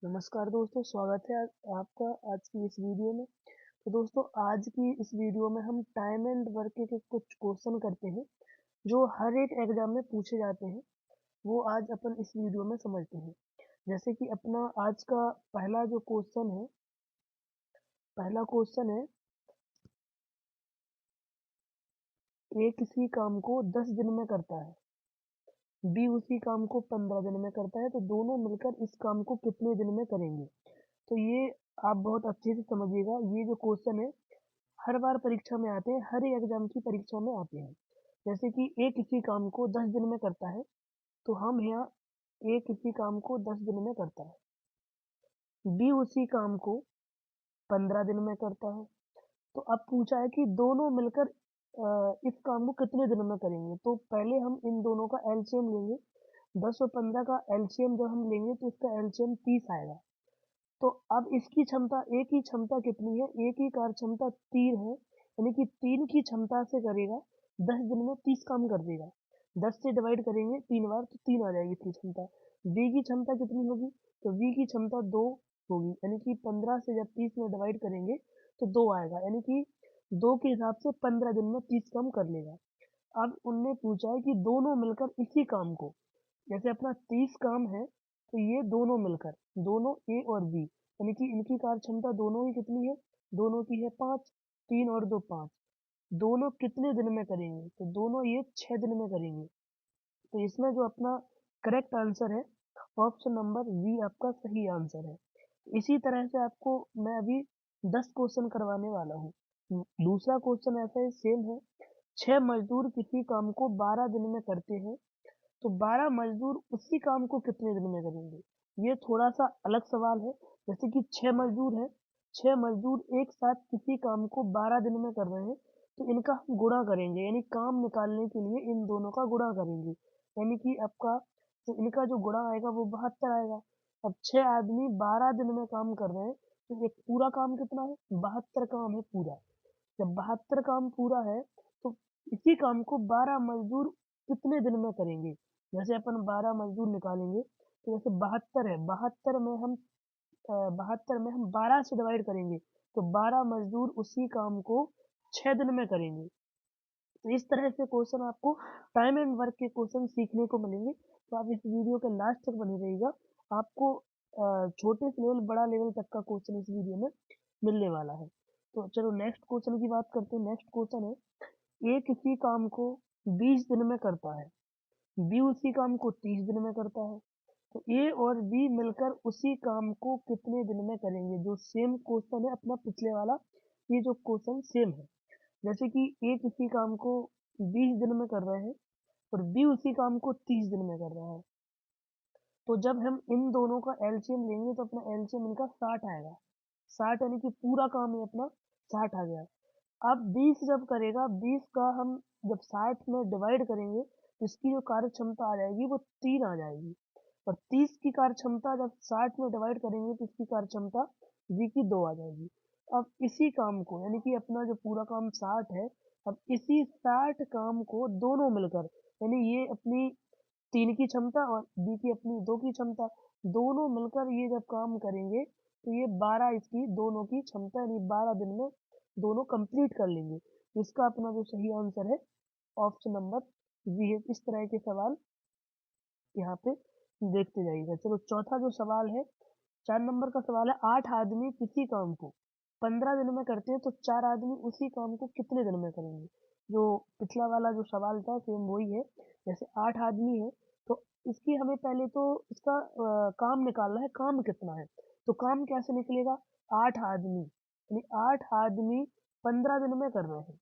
नमस्कार दोस्तों, स्वागत है आपका आज की इस वीडियो में। तो दोस्तों, आज की इस वीडियो में हम टाइम एंड वर्क के कुछ क्वेश्चन करते हैं जो हर एक एग्जाम में पूछे जाते हैं। वो आज अपन इस वीडियो में समझते हैं। जैसे कि अपना आज का पहला क्वेश्चन है, ए किसी काम को 10 दिन में करता है, बी उसी काम को 15 दिन में करता है, तो दोनों मिलकर इस काम को कितने दिन में करेंगे। तो ये आप बहुत अच्छे से समझिएगा। ये जो क्वेश्चन है हर बार परीक्षा में आते हैं, हर एक एग्जाम की परीक्षा में आते हैं। जैसे कि ए किसी काम को 10 दिन में करता है, तो हम यहाँ ए किसी काम को 10 दिन में करता है, बी उसी काम को 15 दिन में करता है। तो अब पूछा है कि दोनों मिलकर इस काम को कितने दिन में करेंगे। तो पहले हम इन दोनों का एलसीएम लेंगे। 10 और 15 का एलसीएम जब हम लेंगे तो इसका एलसीएम 30 आएगा। तो अब इसकी क्षमता, ए की क्षमता कितनी है, ए की कार्य क्षमता 3 है, यानी कि 3 की क्षमता से करेगा, 10 दिन में 30 काम कर देगा। 10 से डिवाइड करेंगे 3 बार तो 3 आ जाएगी इसकी क्षमता। बी की क्षमता कितनी होगी, तो बी की क्षमता 2 होगी, यानी कि 15 से जब 30 में डिवाइड करेंगे तो 2 आएगा, यानी कि 2 के हिसाब से 15 दिन में 30 काम कर लेगा। अब उनने पूछा है कि दोनों मिलकर इसी काम को, जैसे अपना 30 काम है, तो ये दोनों मिलकर, दोनों ए और बी, यानी कि इनकी कार्य क्षमता दोनों की कितनी है, दोनों की है 5, 3 और 2 5। दोनों कितने दिन में करेंगे, तो दोनों ये 6 दिन में करेंगे। तो इसमें जो अपना करेक्ट आंसर है, ऑप्शन नंबर बी आपका सही आंसर है। इसी तरह से आपको मैं अभी 10 क्वेश्चन करवाने वाला हूँ। दूसरा क्वेश्चन ऐसा ही सेम है। 6 मजदूर किसी काम को 12 दिन में करते हैं, तो 12 मजदूर उसी काम को कितने दिन में करेंगे। ये थोड़ा सा अलग सवाल है। जैसे कि 6 मजदूर हैं, 6 मजदूर एक साथ किसी काम को 12 दिन में कर रहे हैं, तो इनका हम गुणा करेंगे, यानी काम निकालने के लिए इन दोनों का गुणा करेंगे, यानी कि आपका तो इनका जो गुणा आएगा वो 72 आएगा। अब 6 आदमी 12 दिन में काम कर रहे हैं, तो एक पूरा काम कितना है, 72 काम है पूरा। जब 72 काम पूरा है, तो इसी काम को 12 मजदूर कितने दिन में करेंगे। जैसे अपन 12 मजदूर निकालेंगे, तो जैसे 72 है, 72 में हम 12 से डिवाइड करेंगे, तो 12 मजदूर उसी काम को 6 दिन में करेंगे। तो इस तरह से क्वेश्चन आपको टाइम एंड वर्क के क्वेश्चन सीखने को मिलेंगे। तो आप इस वीडियो के लास्ट तक बने रहिएगा। आपको छोटे से लेवल बड़ा लेवल तक का क्वेश्चन इस वीडियो में मिलने वाला है। तो चलो नेक्स्ट क्वेश्चन की बात करते हैं। नेक्स्ट क्वेश्चन है, ए किसी काम को 20 दिन में करता है, बी उसी काम को 30 दिन में करता है, तो ए और बी मिलकर उसी काम को कितने दिन में करेंगे। जो सेम क्वेश्चन है अपना पिछले वाला, ये जो क्वेश्चन सेम है। जैसे कि ए किसी काम को 20 दिन में कर रहे हैं और बी उसी काम को 30 दिन में कर रहा है, तो जब हम इन दोनों का एलसीएम लेंगे तो अपना एलसीएम इनका 60 आएगा। 60 यानी कि पूरा काम है अपना 60 आ गया। अब 20 जब करेगा, 20 का हम जब 60 में डिवाइड करेंगे तो इसकी जो कार्य क्षमता आ जाएगी वो 3 आ जाएगी। और 30 की कार्य क्षमता जब 60 में डिवाइड करेंगे तो इसकी कार्य क्षमता बी की 2 आ जाएगी। अब इसी काम को, यानी कि अपना जो पूरा काम 60 है, अब इसी 60 काम को दोनों मिलकर, यानी ये अपनी 3 की क्षमता और बी की अपनी 2 की क्षमता, दोनों मिलकर ये जब काम करेंगे तो ये 12 इसकी दोनों की क्षमता, यानी 12 दिन में दोनों कंप्लीट कर लेंगे। इसका अपना जो सही आंसर है, ऑप्शन नंबर बी है। इस तरह के सवाल यहाँ पे देखते जाइएगा। चलो चौथा जो सवाल है, 4 नंबर का सवाल है, 8 आदमी किसी काम को 15 दिन में करते हैं, तो 4 आदमी उसी काम को कितने दिन में करेंगे। जो पिछला वाला जो सवाल था सेम वही है। जैसे 8 आदमी है, तो इसकी हमें पहले तो इसका काम निकालना है, काम कितना है। तो काम कैसे निकलेगा, 8 आदमी यानी 8 आदमी 15 दिन में कर रहे हैं,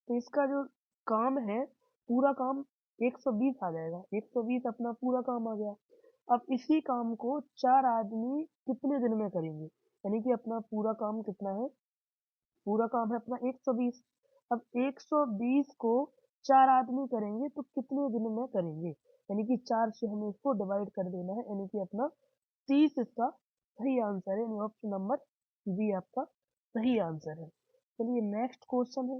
तो इसका जो काम है, पूरा काम 120 आ जाएगा। 120 अपना पूरा काम आ गया। अब इसी काम को 4 आदमी कितने दिन में करेंगे, यानी कि अपना पूरा काम कितना है, पूरा काम है अपना 120। अब 120 को 4 आदमी करेंगे तो कितने दिन में करेंगे, यानी कि 4 से हमें इसको डिवाइड कर देना है, यानी कि अपना 30 इसका सही आंसर है, यानी ऑप्शन नंबर बी आपका सही आंसर है। चलिए नेक्स्ट क्वेश्चन है।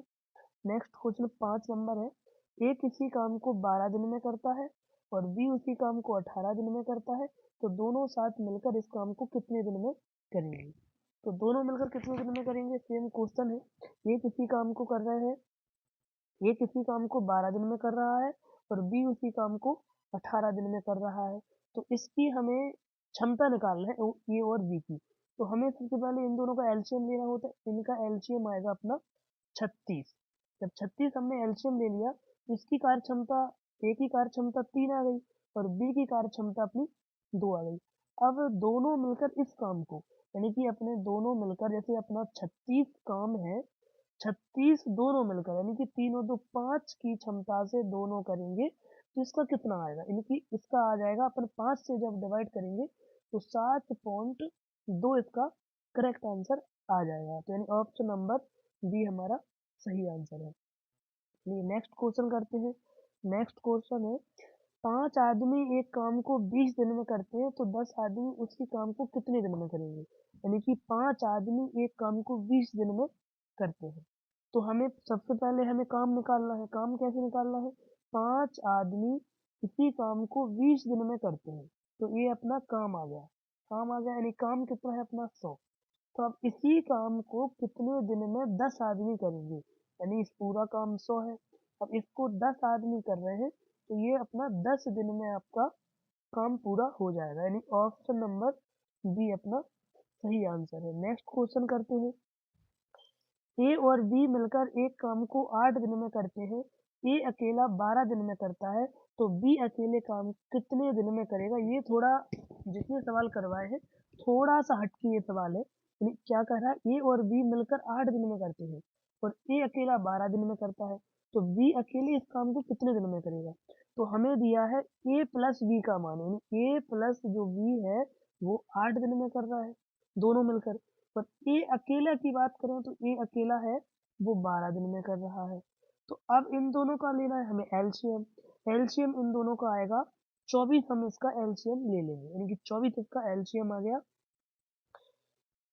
नेक्स्ट क्वेश्चन 5 नंबर है, ए किसी काम को 12 दिन में करता है, और बी उसी काम को 18 दिन में करता है, तो दोनों साथ मिलकर इस काम को कितने दिन में करेंगे। तो दोनों मिलकर कितने दिन में करेंगे, सेम क्वेश्चन है। ये किसी काम को कर रहे हैं, ये किसी काम को 12 दिन में कर रहा है और बी उसी काम को 18 दिन में कर रहा है। तो इसकी हमें क्षमता निकालना है ए और बी की। तो हमें सबसे पहले इन दोनों का एलसीएम लेना होता है। इनका एलसीएम आएगा अपना 36। जब 36 हमने एलसीएम ले लिया तो इसकी कार्य क्षमता, ए की कार्य क्षमता 3 आ गई और बी की कार्य क्षमता अपनी 2 आ गई। अब दोनों मिलकर इस काम को, यानी कि अपने दोनों मिलकर, जैसे अपना 36 काम है, 36 दोनों मिलकर, यानी कि 3 और 2 5 की क्षमता से दोनों करेंगे, तो इसका कितना आएगा, यानी कि इसका आ जाएगा, अपन 5 से जब डिवाइड करेंगे तो 7.2 इसका करेक्ट आंसर आ जाएगा। तो यानी ऑप्शन नंबर बी हमारा सही आंसर है। चलिए नेक्स्ट क्वेश्चन करते हैं। नेक्स्ट क्वेश्चन है, 5 आदमी एक काम को 20 दिन में करते हैं, तो 10 आदमी उसी काम को कितने दिन में करेंगे। यानी कि 5 आदमी एक काम को 20 दिन में करते हैं, तो हमें सबसे पहले हमें काम निकालना है। काम कैसे निकालना है, 5 आदमी इसी काम को 20 दिन में करते हैं, तो ये अपना काम आ गया। काम आ गया, यानी काम कितना है अपना 100। तो अब इसी काम को कितने दिन में 10 आदमी करेंगे, यानी इस पूरा काम 100 है, अब इसको 10 आदमी कर रहे हैं, तो ये अपना 10 दिन में आपका काम पूरा हो जाएगा, यानी ऑप्शन नंबर बी अपना सही आंसर है। नेक्स्ट क्वेश्चन करते हैं। ए और बी मिलकर एक काम को 8 दिन में करते हैं, ए अकेला 12 दिन में करता है, तो बी अकेले काम कितने दिन में करेगा। ये थोड़ा, जितने सवाल करवाए हैं थोड़ा सा हटके ये सवाल है। यानी क्या कह रहा है, ए और बी मिलकर 8 दिन में करते हैं और ए अकेला 12 दिन में करता है, तो बी अकेले इस काम को कितने दिन में करेगा। तो हमें दिया है ए प्लस बी का मान, यानी ए प्लस जो बी है वो 8 दिन में कर रहा है दोनों मिलकर, पर ए अकेला की बात करें तो ए अकेला है वो 12 दिन में कर रहा है। तो अब इन दोनों का लेना है हमें एलसीएम। एलसीएम इन दोनों का आएगा 24, हम इसका एलसीएम ले लेंगे, यानी कि 24 इसका एलसीएम आ गया।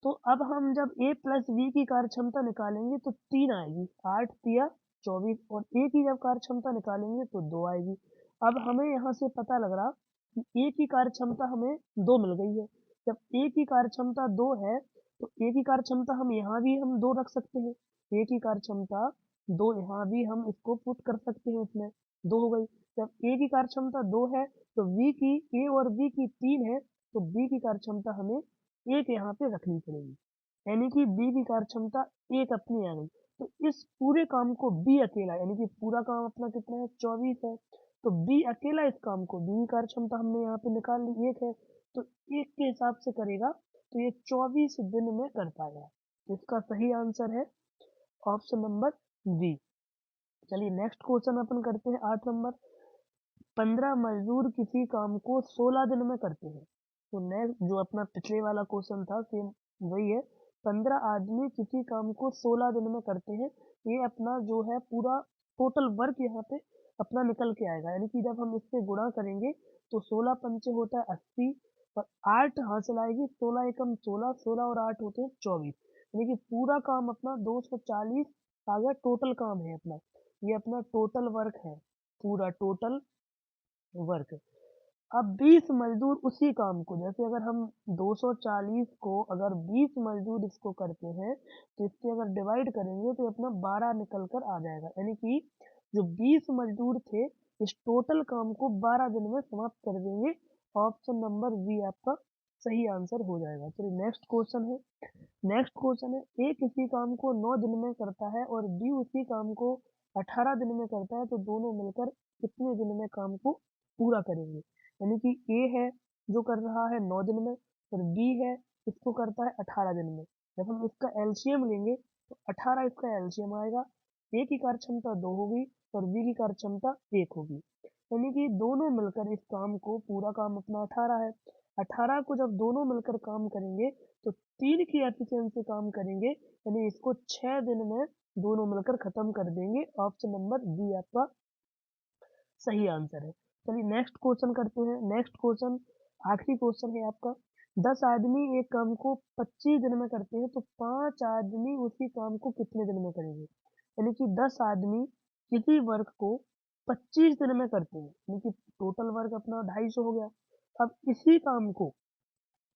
तो अब हम जब ए प्लस बी की कार्य क्षमता निकालेंगे तो 3 आएगी, 8 तिया 24, और ए की जब कार्य क्षमता निकालेंगे तो 2 आएगी। अब हमें यहाँ से पता लग रहा कि ए की कार्य क्षमता हमें 2 मिल गई है। जब ए की कार्य क्षमता 2 है तो ए की कार्य क्षमता हम यहाँ भी हम 2 रख सकते हैं। ए की कार्य क्षमता 2 यहाँ भी हम इसको पुट कर सकते हैं, इसमें 2 हो गई। जब ए की कार्य क्षमता 2 है तो बी की, ए और बी की 3 है, तो बी की कार्य क्षमता हमें एक यहाँ पे रखनी पड़ेगी, यानी कि बी की कार्य क्षमता एक अपनी आ गई। तो इस पूरे काम को बी अकेला, यानी कि पूरा काम अपना कितना है 24 है, तो बी अकेला इस काम को, बी की कार्य क्षमता हमने यहाँ पे निकाल ली 1 है, तो 1 के हिसाब से करेगा, तो ये 24 दिन में कर पाएगा। तो इसका सही आंसर है ऑप्शन नंबर बी। चलिए नेक्स्ट क्वेश्चन अपन करते हैं 8 नंबर। 15 मजदूर किसी काम को 16 दिन में करते हैं, तो नेक्स्ट जो अपना पिछले वाला क्वेश्चन था सेम वही है। 15 आदमी किसी काम को 16 दिन में करते हैं, ये अपना जो है पूरा टोटल वर्क यहाँ पे अपना निकल के आएगा, यानी कि जब हम इससे गुणा करेंगे तो 16 पंचे होता है 80 और 8 हासिल आएगी, 16 एकम 16, 16 और 8 होते हैं 24, यानी कि पूरा काम अपना 240 आ गया। टोटल काम है अपना, ये अपना टोटल वर्क है, पूरा टोटल वर्क। अब 20 मजदूर उसी काम को, जैसे अगर हम 240 को अगर 20 मजदूर इसको करते हैं तो इससे अगर डिवाइड करेंगे तो अपना 12 निकल कर आ जाएगा, यानी कि जो 20 मजदूर थे इस टोटल काम को 12 दिन में समाप्त कर देंगे। ऑप्शन नंबर बी आपका सही आंसर हो जाएगा। चलिए नेक्स्ट क्वेश्चन है। नेक्स्ट क्वेश्चन है, ए किसी काम को 9 दिन में करता है और बी उसी काम को 18 दिन में करता है, तो दोनों मिलकर कितने दिन में काम को पूरा करेंगे। यानी कि ए है जो कर रहा है 9 दिन में और बी है इसको करता है 18 दिन में। जब हम इसका एलसीएम लेंगे तो 18 इसका एलसीएम आएगा, ए की कार्य क्षमता 2 होगी और बी की कार्य क्षमता 1 होगी, यानी कि दोनों मिलकर इस काम को, पूरा काम अपना 18 है, 18 को जब दोनों मिलकर काम करेंगे तो 3 की एफिशिएंसी काम करेंगे, यानी इसको 6 दिन में दोनों मिलकर खत्म कर देंगे। ऑप्शन नंबर बी आपका सही आंसर है। चलिए नेक्स्ट क्वेश्चन करते हैं। नेक्स्ट क्वेश्चन आखिरी क्वेश्चन है आपका। 10 आदमी एक काम को 25 दिन में करते हैं, तो 5 आदमी उसी काम को कितने दिन में करेंगे। यानी कि 10 आदमी किसी वर्क को 25 दिन में करते हैं, यानी कि टोटल वर्क अपना 250 हो गया। अब इसी काम को,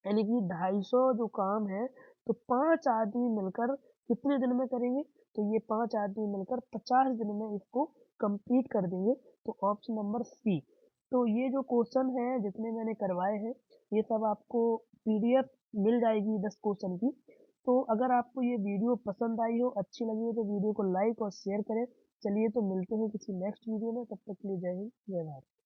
यानी कि 250 जो काम है, तो 5 आदमी मिलकर कितने दिन में करेंगे? तो ये 5 आदमी मिलकर 50 दिन में इसको कंप्लीट कर देंगे। तो ऑप्शन नंबर सी। तो ये जो क्वेश्चन है जितने मैंने करवाए हैं, ये सब आपको पीडीएफ मिल जाएगी 10 क्वेश्चन की। तो अगर आपको ये वीडियो पसंद आई हो, अच्छी लगी हो, तो वीडियो को लाइक और शेयर करें। चलिए तो मिलते हैं किसी नेक्स्ट वीडियो में, तब तक के लिए जय हिंद, जय भारत।